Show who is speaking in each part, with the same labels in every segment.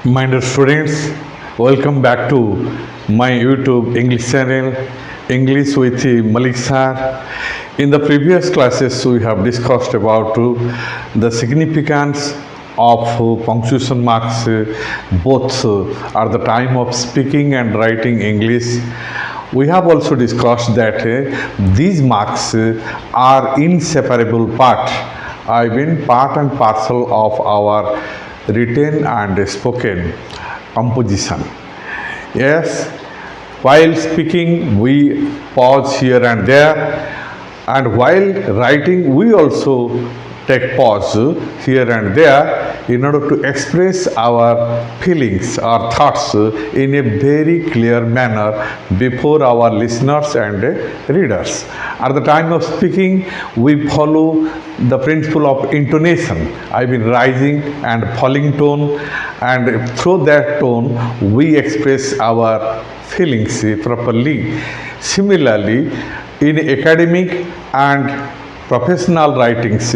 Speaker 1: My dear students, welcome back to my YouTube English channel, English with MALLICK sir. In the previous classes, we have discussed about the significance of punctuation marks both at the time of speaking and writing English. We have also discussed that these marks are inseparable part and parcel of our written and spoken composition. Yes, while speaking, we pause here and there, and while writing, we also take pause here and there in order to express our feelings or thoughts in a very clear manner before our listeners and readers. At the time of speaking, we follow the principle of intonation, rising and falling tone, and through that tone we express our feelings properly. Similarly, in academic and professional writings,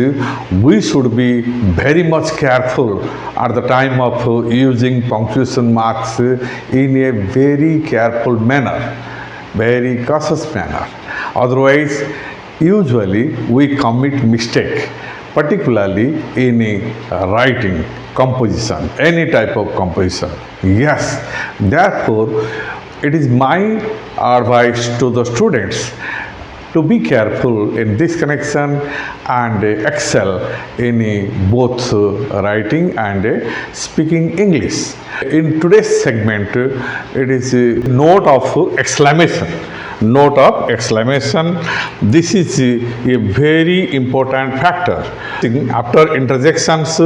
Speaker 1: we should be very much careful at the time of using punctuation marks in a very careful manner, very cautious manner. Otherwise, usually we commit mistake, particularly in writing composition, any type of composition. Yes, therefore, it is my advice to the students to be careful in this connection and excel in both writing and speaking English. In today's segment, it is a note of exclamation. Note of exclamation. This is a very important factor. After interjections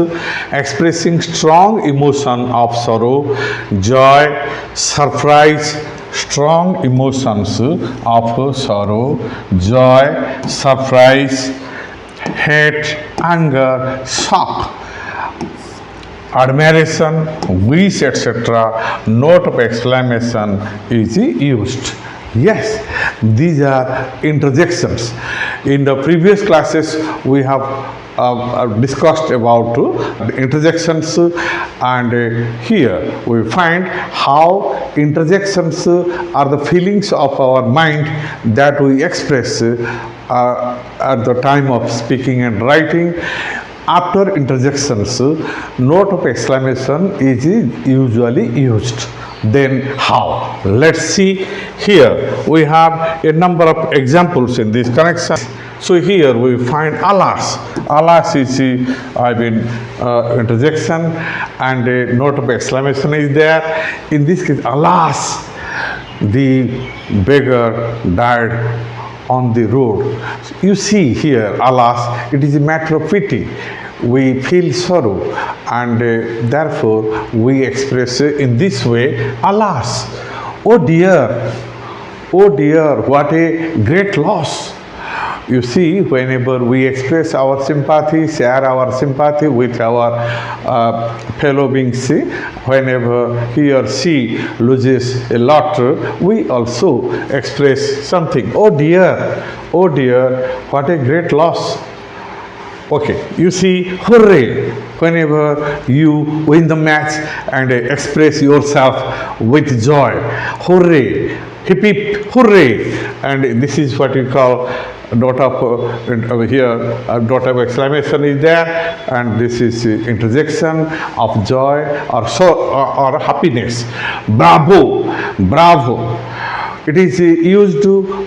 Speaker 1: expressing strong emotion of sorrow, joy, surprise, strong emotions of sorrow, joy, surprise, hate, anger, shock, admiration, wish, etc. Note of exclamation is used. Yes, these are interjections. In the previous classes, we have discussed about the interjections, and here we find how interjections are the feelings of our mind that we express at the time of speaking and writing. After interjections, note of exclamation is usually used. Then how? Let's see. Here we have a number of examples in this connection. So here we find alas. Alas is interjection, and a note of exclamation is there. In this case, alas, the beggar died on the road. You see here, alas, it is a matter of pity. We feel sorrow, and therefore we express in this way, alas, oh dear, what a great loss. You see, whenever we express our sympathy, share our sympathy with our fellow beings, whenever he or she loses a lot, we also express something. Oh dear, what a great loss. Okay, you see, hooray, whenever you win the match and express yourself with joy. Hooray, hip hip, hooray. And this is what we call dot of here, dot of exclamation is there, and this is interjection of joy or happiness. Bravo, bravo. It is used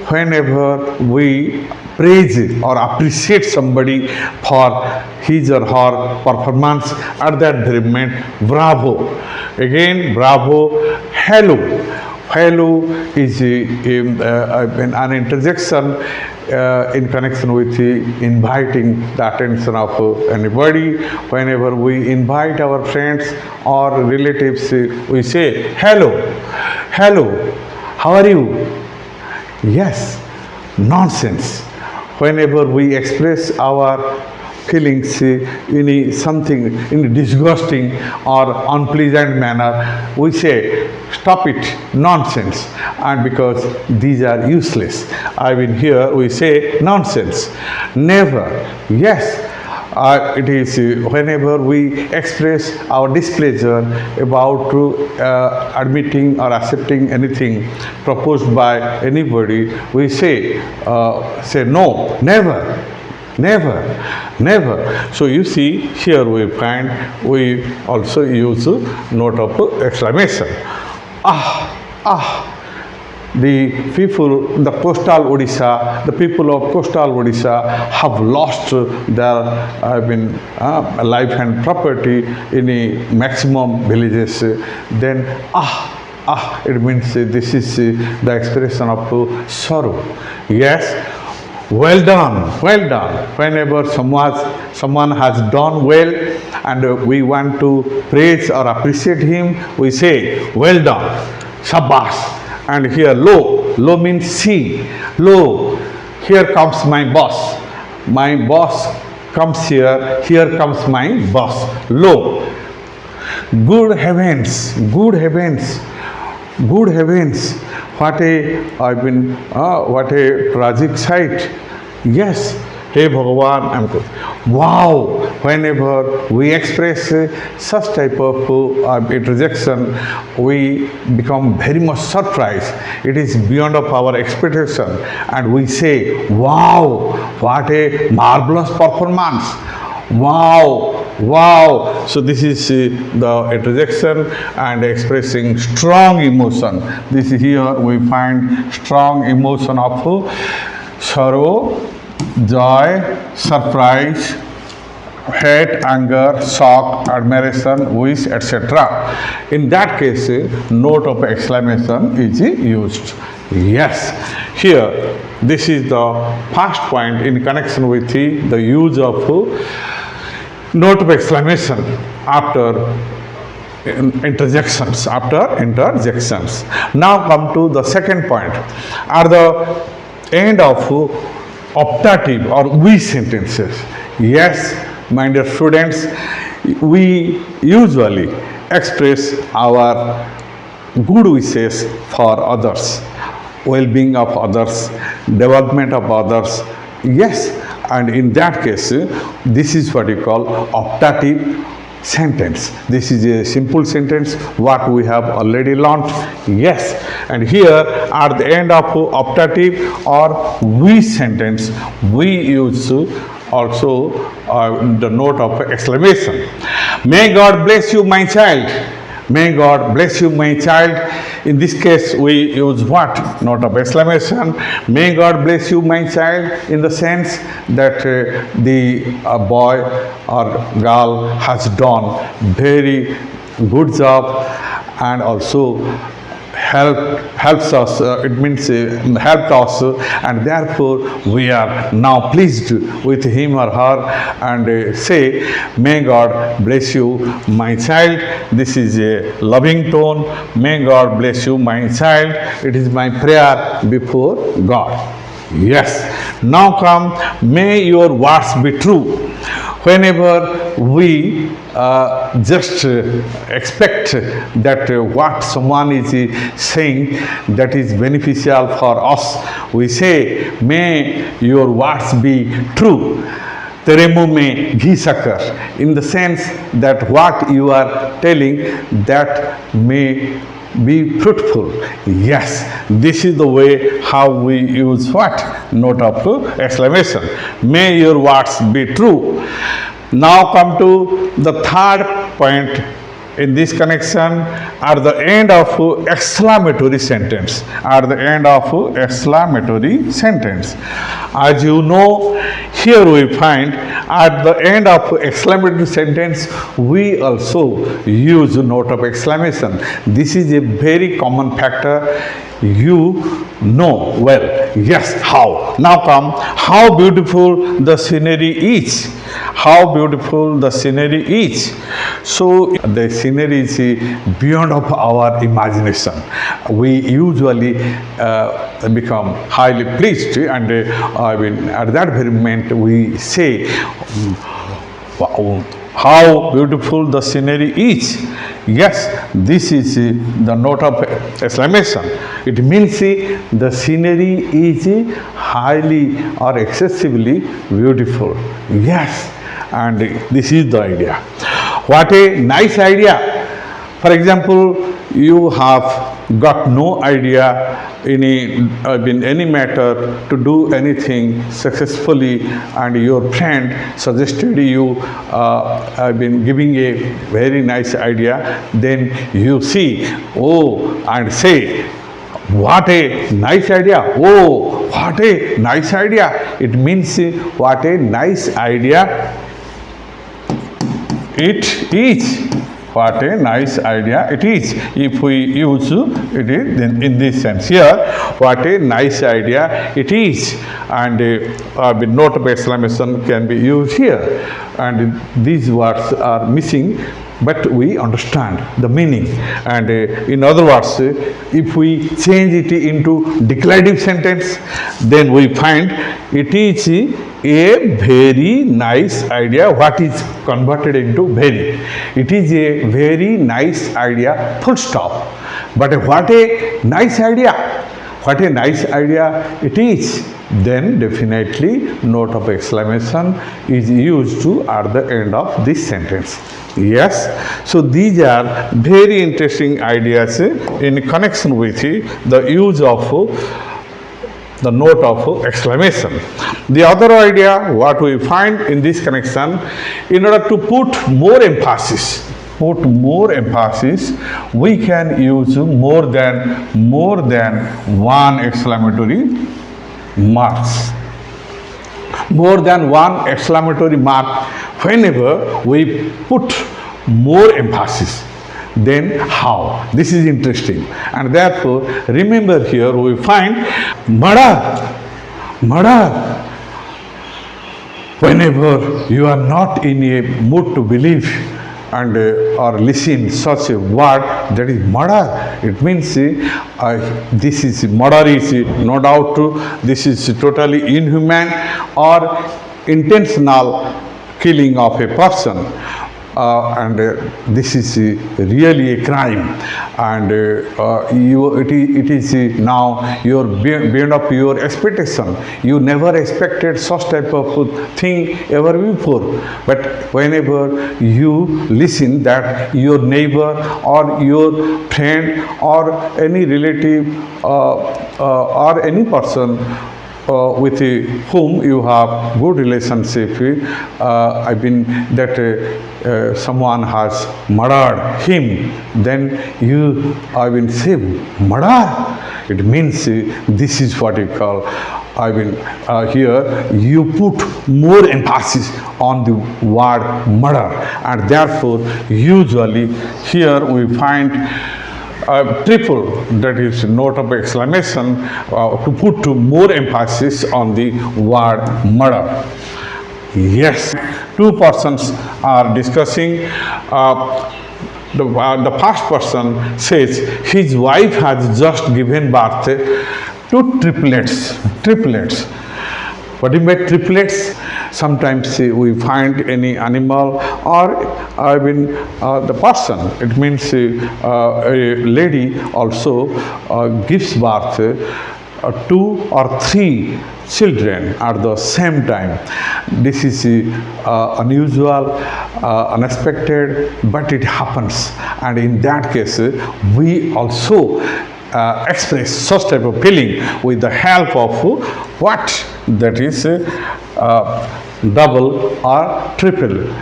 Speaker 1: whenever we praise or appreciate somebody for his or her performance at that very moment. Bravo. Again, bravo. Hello. Hello is an interjection in connection with inviting the attention of anybody. Whenever we invite our friends or relatives, we say, hello, how are you? Yes, nonsense. Whenever we express our feelings in something in a disgusting or unpleasant manner, we say, stop it, nonsense. And because these are useless, here we say nonsense. Never. Yes, It is whenever we express our displeasure about admitting or accepting anything proposed by anybody, we say no, never. Never, never. So you see, here we find we also use note of exclamation. The people, the coastal Odisha, the people of coastal Odisha have lost their life and property in a maximum villages. Then it means this is the expression of sorrow. Yes. Well done, well done. Whenever someone has done well and we want to praise or appreciate him, we say, well done, shabash. And here, lo means see. Lo, here comes my boss. My boss comes here comes my boss. Lo, good heavens, good heavens, good heavens. What a tragic sight. Yes, hey Bhagavan, I'm good. Wow, whenever we express such type of interjection, we become very much surprised. It is beyond of our expectation, and we say, wow, what a marvelous performance. Wow, wow. So this is the interjection and expressing strong emotion. This here we find strong emotion of sorrow, joy, surprise, hate, anger, shock, admiration, wish, etc. In that case, note of exclamation is used. Yes, here this is the first point in connection with the use of note of exclamation after interjections. Now come to the second point. Are the end of optative or we sentences. Yes, my dear students, we usually express our good wishes for others, well-being of others, development of others. Yes, and in that case, this is what you call optative sentence. This is a simple sentence what we have already learnt. Yes, and here at the end of optative or we sentence we use also the note of exclamation. May God bless you, my child. May God bless you, my child. In this case, we use what? Note of exclamation. May God bless you, my child, in the sense that the boy or girl has done very good job and also helps us, it means helped us, and therefore we are now pleased with him or her and say, may God bless you, my child. This is a loving tone. May God bless you, my child. It is my prayer before God. Yes. Now come, may your words be true. Whenever we just expect that what someone is saying that is beneficial for us, we say, may your words be true. तेरे मुंह में घी शक्कर, in the sense that what you are telling that may be fruitful. Yes, this is the way how we use what? Note of exclamation. May your words be true. Now come to the third point in this connection, at the end of exclamatory sentence. At the end of exclamatory sentence. As you know, here we find at the end of exclamatory sentence, we also use note of exclamation. This is a very common factor. You know well. Yes, how? Now come, how beautiful the scenery is. How beautiful the scenery is. So the scenery is beyond of our imagination. We usually become highly pleased, and at that very moment we say, wow, how beautiful the scenery is. Yes, this is the note of exclamation. It means the scenery is highly or excessively beautiful. Yes, and this is the idea. What a nice idea. For example, you have got no idea in any matter to do anything successfully, and your friend suggested you I've been giving a very nice idea, then you see, oh, and say, what a nice idea. Oh, what a nice idea. It means what a nice idea it is. What a nice idea it is. If we use it then in this sense here, what a nice idea it is. And the note of exclamation can be used here. And these words are missing, but we understand the meaning. And in other words, if we change it into declarative sentence, then we find it is a very nice idea. What is converted into very? It is a very nice idea, full stop. But what a nice idea. What a nice idea it is. Then definitely note of exclamation is used to at the end of this sentence. Yes, so these are very interesting ideas in connection with the use of the note of exclamation. The other idea what we find in this connection, in order to put more emphasis, we can use more than one exclamatory marks. More than one exclamatory mark whenever we put more emphasis. Then how? This is interesting. And therefore, remember here we find murder. Whenever you are not in a mood to believe and or listen such a word, that is murder. It means this is murder is no doubt this is totally inhuman or intentional killing of a person. And this is really a crime, and it is now your beyond of your expectation. You never expected such type of thing ever before, but whenever you listen that your neighbor or your friend or any relative or any person with whom you have good relationship, someone has murdered him, then you say murder. It means this is what you call. Here you put more emphasis on the word murder, and therefore usually here we find triple, that is note of exclamation, to put more emphasis on the word murder. Yes, two persons are discussing. The first person says his wife has just given birth to triplets. What do you mean triplets? Sometimes we find any animal or the person. It means a lady also gives birth two or three children at the same time. This is unusual, unexpected, but it happens. And in that case, we also express such type of feeling with the help of what? That is double or triple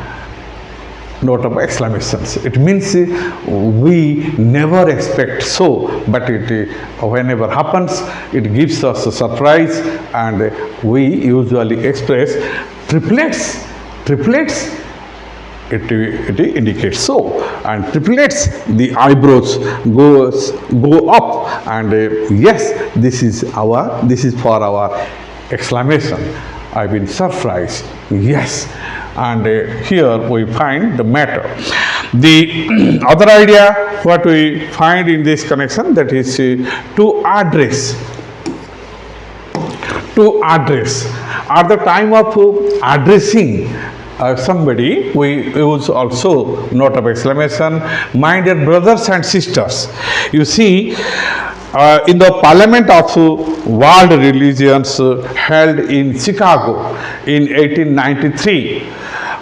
Speaker 1: note of exclamations. It means we never expect so, but it whenever happens, it gives us a surprise, and we usually express triplets. It indicates so, and triplets, the eyebrows go up, and yes, this is for our exclamation. I've been surprised. Yes, and here we find the matter. The other idea what we find in this connection, that is to address. At the time of addressing somebody, we use also note of exclamation. My dear brothers and sisters, you see, in the Parliament of World Religions held in Chicago in 1893,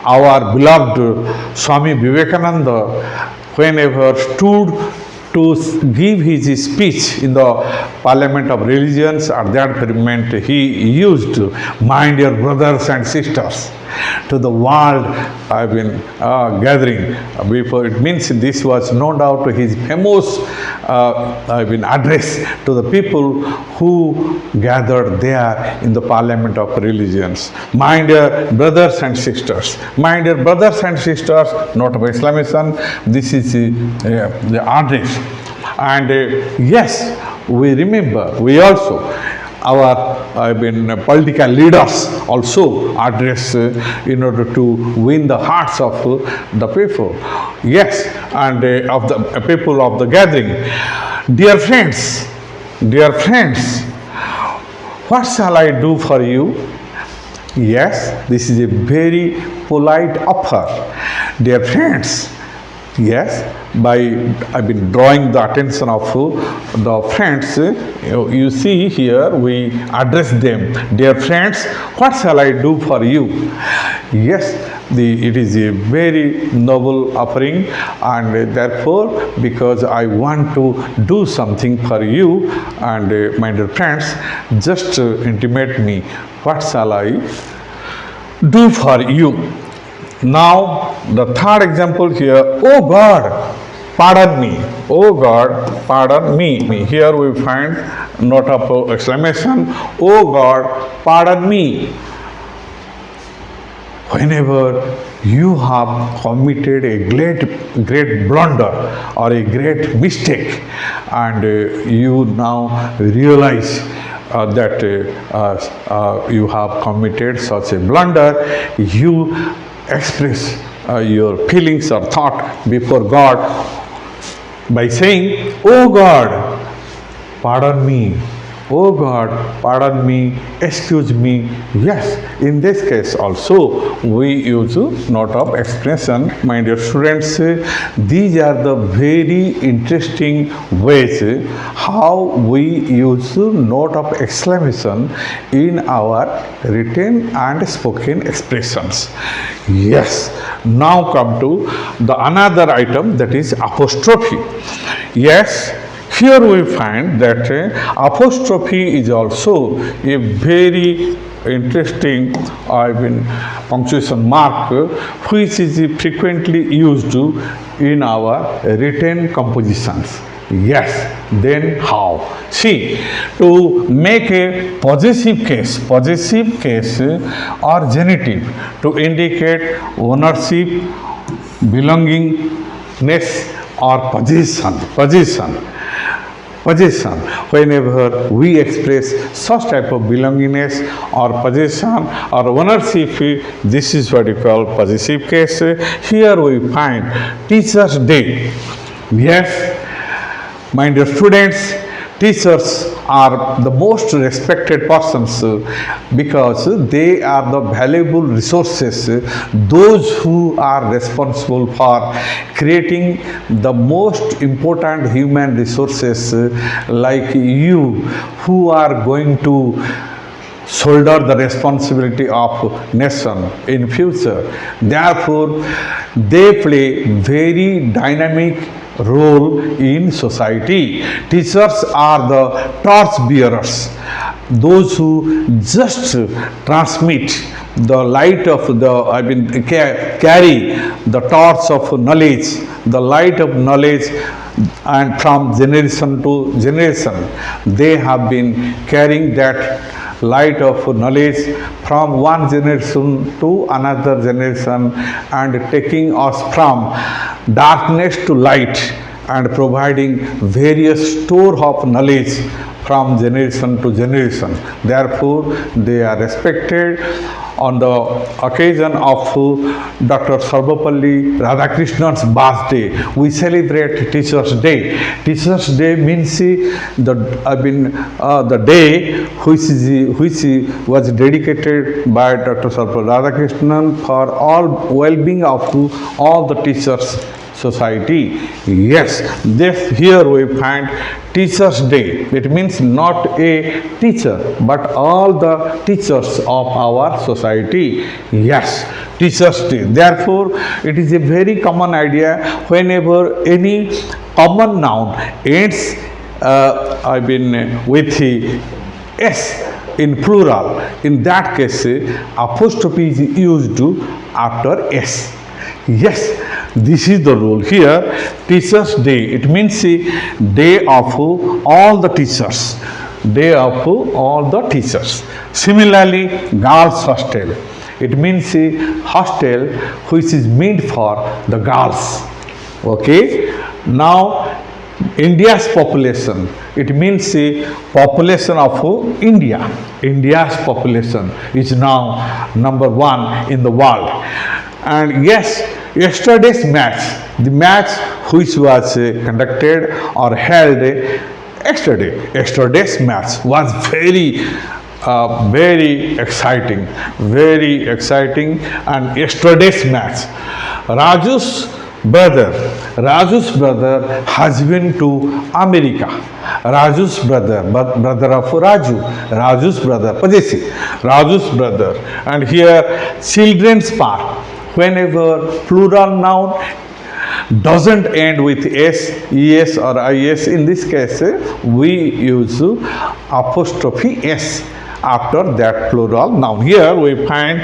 Speaker 1: our beloved Swami Vivekananda, whenever stood to give his speech in the Parliament of Religions, at that moment he used, my dear brothers and sisters, to the world I've been gathering before. It means this was no doubt his famous address to the people who gathered there in the Parliament of Religions. My dear brothers and sisters, my dear brothers and sisters, not of Exclamation, this is the address. And yes, we remember, we also, our political leaders also address in order to win the hearts of the people. Yes, and of the people of the gathering. Dear friends, what shall I do for you? Yes, this is a very polite offer. Dear friends, yes, I've been drawing the attention of the friends. You see here, we address them. Dear friends, what shall I do for you? Yes, it is a very noble offering, and therefore, because I want to do something for you, and my dear friends, just intimate me, what shall I do for you? Now, the third example here, oh God, pardon me. Oh God, pardon me. Here we find note of exclamation, oh God, pardon me. Whenever you have committed a great blunder or a great mistake, and you now realize that you have committed such a blunder, you express your feelings or thought before God by saying, oh God, pardon me. Oh God, pardon me, excuse me. Yes, in this case also we use note of expression. My dear students, these are the very interesting ways how we use note of exclamation in our written and spoken expressions. Yes, now come to the another item, that is apostrophe. Yes, here we find that apostrophe is also a very interesting punctuation mark which is frequently used in our written compositions. Yes, then how? See, to make a possessive case or genitive to indicate ownership, belongingness or possession. Whenever we express such type of belongingness or possession or ownership, this is what you call possessive case. Here we find Teachers' Day. Yes, my dear students, teachers are the most respected persons because they are the valuable resources, those who are responsible for creating the most important human resources like you, who are going to shoulder the responsibility of nation in future. Therefore, they play very dynamic role in society. Teachers are the torch bearers, those who just transmit the light of carry the torch of knowledge, the light of knowledge, and from generation to generation they have been carrying that light of knowledge from one generation to another generation and taking us from darkness to light and providing various store of knowledge from generation to generation. Therefore, they are respected. On the occasion of Dr. Sarvapalli Radhakrishnan's birthday, we celebrate Teachers' Day. Teachers' Day means the day which was dedicated by Dr. Sarvapalli Radhakrishnan for all well-being of all the teachers society. Yes, this here we find Teachers' Day. It means not a teacher, but all the teachers of our society. Yes, Teachers' Day. Therefore, it is a very common idea whenever any common noun ends with the S in plural. In that case, apostrophe is used after S. Yes, this is the rule here. Teachers' Day. It means day of all the teachers. Day of all the teachers. Similarly, girls' hostel. It means hostel which is meant for the girls. Okay. Now, India's population. It means population of India. India's population is now number 1 in the world. And yes, yesterday's match, the match which was conducted or held yesterday's match was very exciting, and yesterday's match. Raju's brother has been to America. Raju's brother of Raju's brother, Raju's brother. And here, children's park. Whenever plural noun doesn't end with S, ES or IS, in this case, we use apostrophe S after that plural noun. Here we find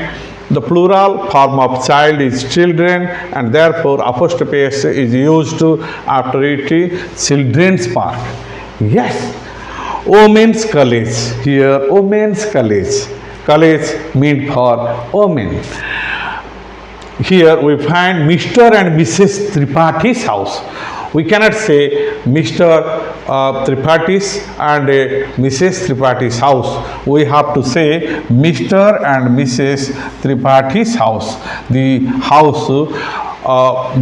Speaker 1: the plural form of child is children, and therefore apostrophe S is used after it, children's park. Yes, women's college. Here, women's college. College means for women. Here we find Mr. and Mrs. Tripaঠি's house. We cannot say Mr. Tripaঠি's and Mrs. Tripaঠি's house. We have to say Mr. and Mrs. Tripaঠি's house. The house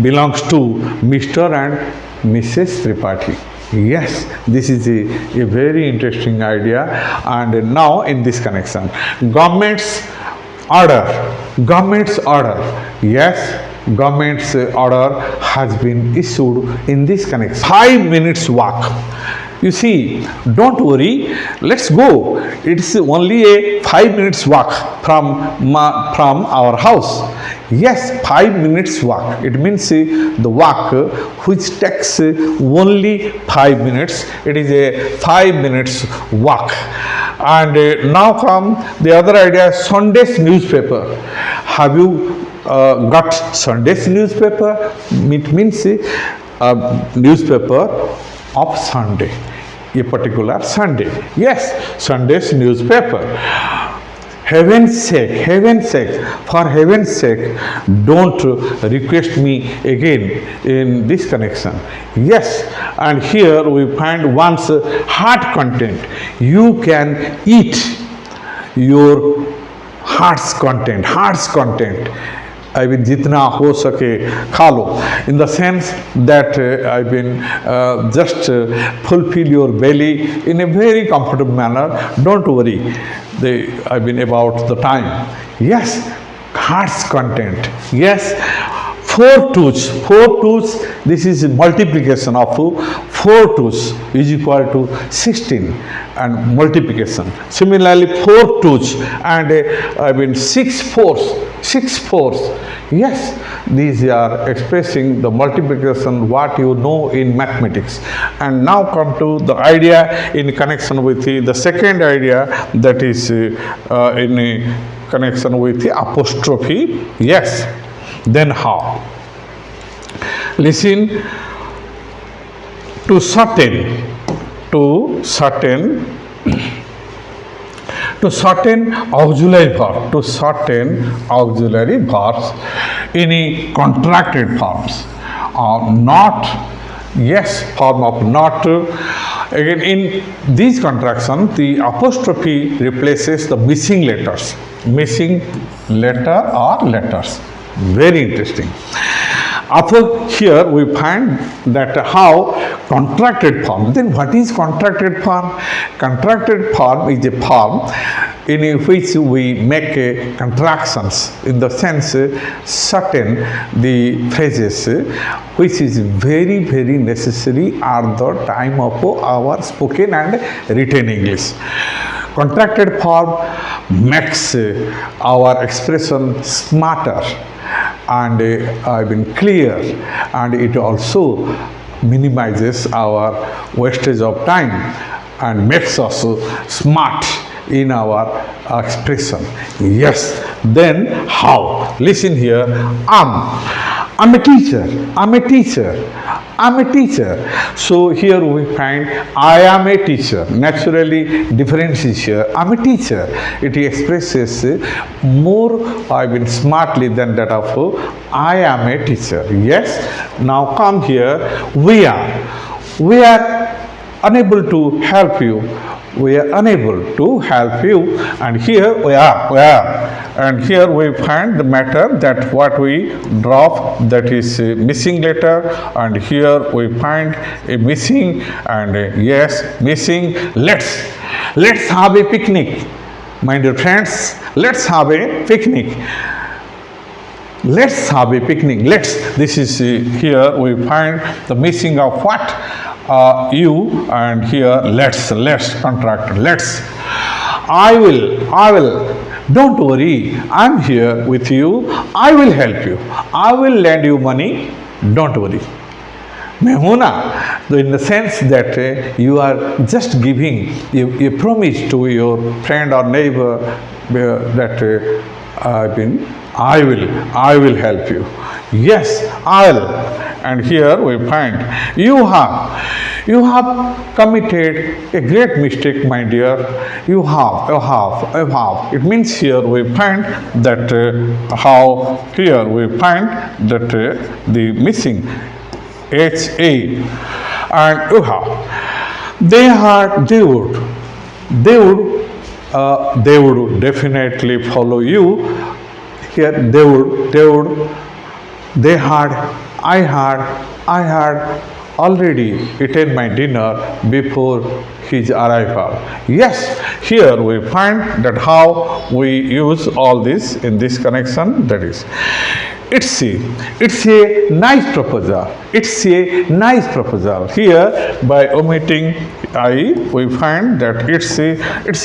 Speaker 1: belongs to Mr. and Mrs. Tripathi. Yes, this is a very interesting idea. And now in this connection, government's order. Yes, government's order has been issued in this connection. 5 minutes walk. You see, don't worry, let's go. It's only a 5 minutes walk from our house. Yes, 5 minutes walk. It means the walk which takes only 5 minutes. It is a 5 minutes walk. And now come the other idea, Sunday's newspaper. Have you got Sunday's newspaper? It means newspaper of Sunday, a particular Sunday. Yes, Sunday's newspaper. Heaven's sake, for heaven's sake, don't request me again in this connection. Yes, and here we find one's heart content. You can eat your heart's content. I mean, jitna ho sake khalo. In the sense that just fulfill your belly in a very comfortable manner. Don't worry. About the time. Yes, heart's content. Yes, 4 twos. This is multiplication of 4 twos is equal to 16 and multiplication. Similarly, 4 twos and 6 fours. Yes, these are expressing the multiplication what you know in mathematics. And now come to the idea in connection with the second idea, that is in connection with the apostrophe. Yes, then how? Listen, to certain auxiliary verbs in contracted forms not, yes, form of not. Again, in these contractions, the apostrophe replaces the missing letter or letters. Very interesting. Here we find that how contracted form. Then what is contracted form? Contracted form is a form in which we make contractions, in the sense certain the phrases which is very very necessary at the time of our spoken and written English. Contracted form makes our expression smarter and clear, and it also minimizes our wastage of time and makes us smart in our expression. Yes, then how? Listen here. I'm a teacher. I'm a teacher. I'm a teacher. So here we find I am a teacher. Naturally, difference is here. I'm a teacher. It expresses more smartly than that of I am a teacher. Yes. Now come here. We are unable to help you. We are unable to help you, and here we are. And here we find the matter that what we drop, that is a missing letter, and here we find a missing, and yes, missing. Let's have a picnic, my dear friends. Let's have a picnic. Let's have a picnic. This is here we find the missing of what? You, and here let's contract. I will. Don't worry, I'm here with you. I will help you. I will lend you money. Don't worry. Mehuna, in the sense that you are just giving a promise to your friend or neighbor that I will help you. Yes, I'll. And here we find you have committed a great mistake, my dear. You have. It means here we find that here we find that the missing HA, and you have. They would definitely follow you. Here they had, I had already eaten my dinner before his arrival. Yes, here we find that how we use all this in this connection, that is. It's a nice proposal. It's a nice proposal. Here, by omitting I, we find that it's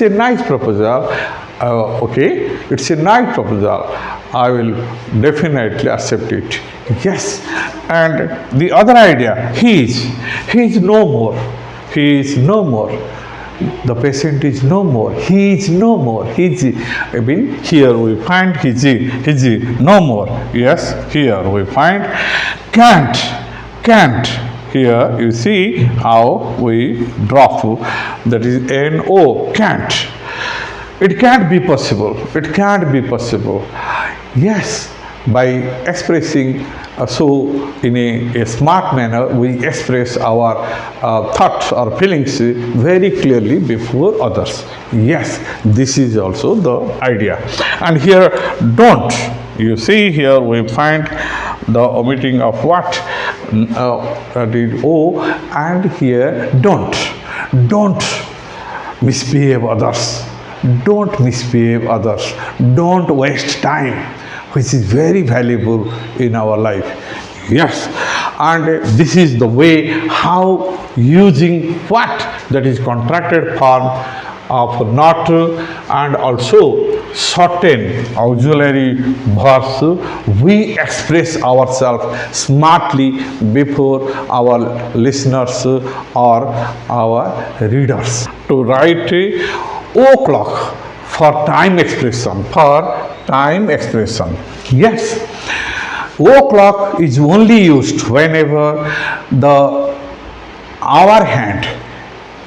Speaker 1: a nice proposal. Okay, it's a nice proposal. I will definitely accept it. Yes, and the other idea, he is no more. He is no more. The patient is no more. He is no more. Here we find his no more. Yes, here we find can't. Here you see how we drop, that is no, can't. It can't be possible. It can't be possible. Yes, by expressing so in a smart manner, we express our thoughts or feelings very clearly before others. Yes, this is also the idea. And here, don't. You see here we find the omitting of what? The O, and here don't misbehave others. Don't misbehave others. Don't waste time, which is very valuable in our life. Yes, and this is the way how using what? That is contracted form of not, and also certain auxiliary verbs, we express ourselves smartly before our listeners or our readers. To write o'clock for time expression. Yes, o'clock is only used whenever the hour hand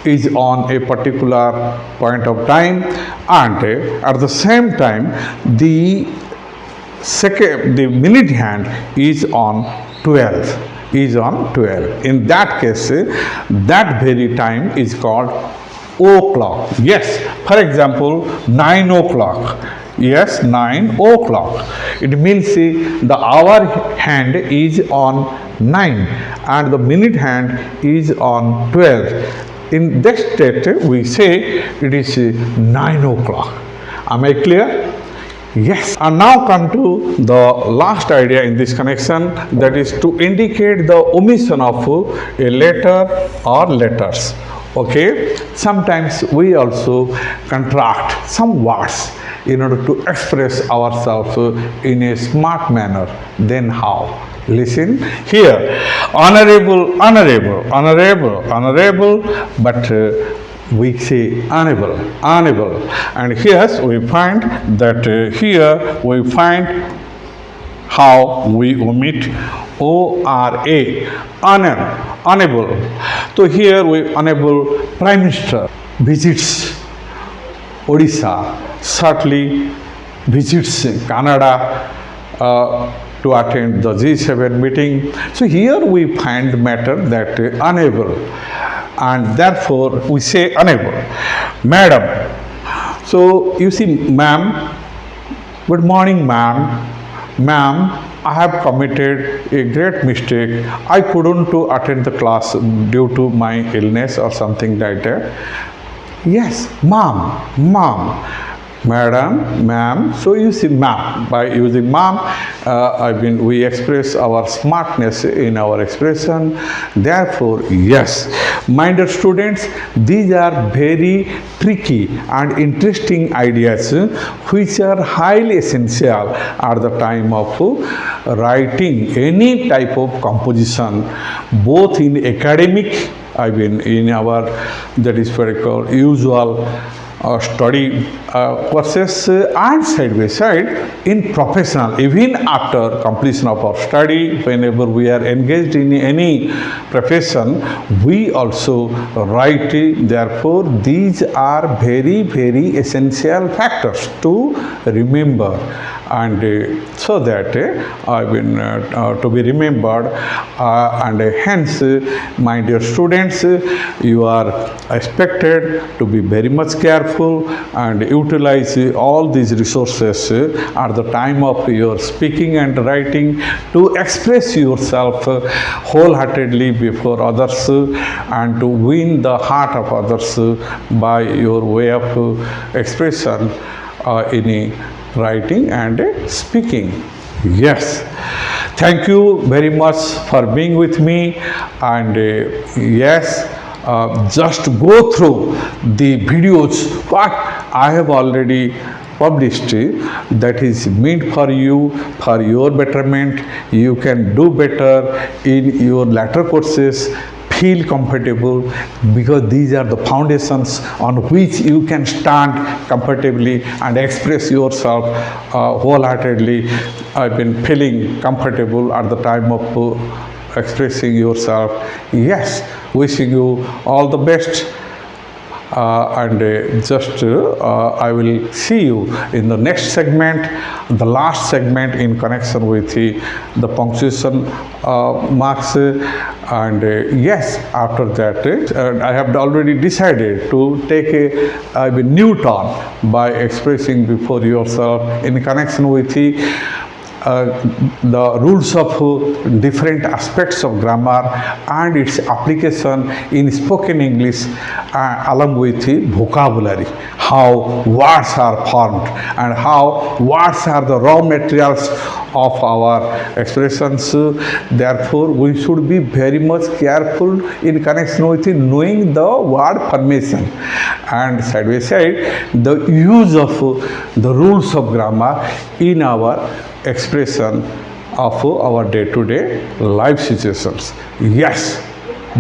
Speaker 1: is on a particular point of time, and at the same time the minute hand is on 12. In that case, that very time is called o'clock. Yes, for example, 9 o'clock. Yes, 9 o'clock. It means the hour hand is on 9 and the minute hand is on 12. In that state, we say it is 9 o'clock. Am I clear? Yes. And now come to the last idea in this connection, that is to indicate the omission of a letter or letters. Okay. Sometimes we also contract some words in order to express ourselves in a smart manner. Then how? Listen here. Honorable, honorable, honorable, honorable, but we say honorable, honorable. And here we find that here we find how we omit O-R-A, honor, honorable. So here we honorable Prime Minister visits Odisha, shortly visits Canada to attend the G7 meeting. So here we find matter that unable, and therefore we say unable. Madam. So you see, ma'am, good morning, ma'am. Ma'am, I have committed a great mistake. I couldn't to attend the class due to my illness or something like that. Yes, ma'am, ma'am. Madam, ma'am. So you see, ma'am. By using ma'am, we express our smartness in our expression. Therefore, yes. My dear students, these are very tricky and interesting ideas which are highly essential at the time of writing any type of composition, both in academic, in our, that is what I call usual study courses, and side by side in professional. Even after completion of our study, whenever we are engaged in any profession, we also write. Therefore, these are very, very essential factors to remember, and so that to be remembered, and hence, my dear students, you are expected to be very much careful and utilize all these resources at the time of your speaking and writing to express yourself wholeheartedly before others and to win the heart of others by your way of expression in writing and speaking. Yes. Thank you very much for being with me, and yes, just go through the videos what I have already published, that is meant for you, for your betterment. You can do better in your later courses. Feel comfortable, because these are the foundations on which you can stand comfortably and express yourself wholeheartedly. I've been feeling comfortable at the time of expressing yourself. Yes, wishing you all the best. And I will see you in the next segment, the last segment in connection with the punctuation marks. And yes, after that, I have already decided to take a new turn by expressing before yourself in connection with the rules of different aspects of grammar and its application in spoken English, along with vocabulary, how words are formed and how words are the raw materials of our expressions. Therefore, we should be very much careful in connection with knowing the word formation, and side by side the use of the rules of grammar in our expression of our day-to-day life situations. Yes,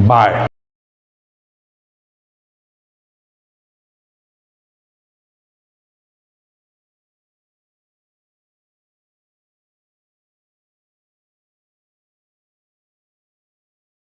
Speaker 1: bye.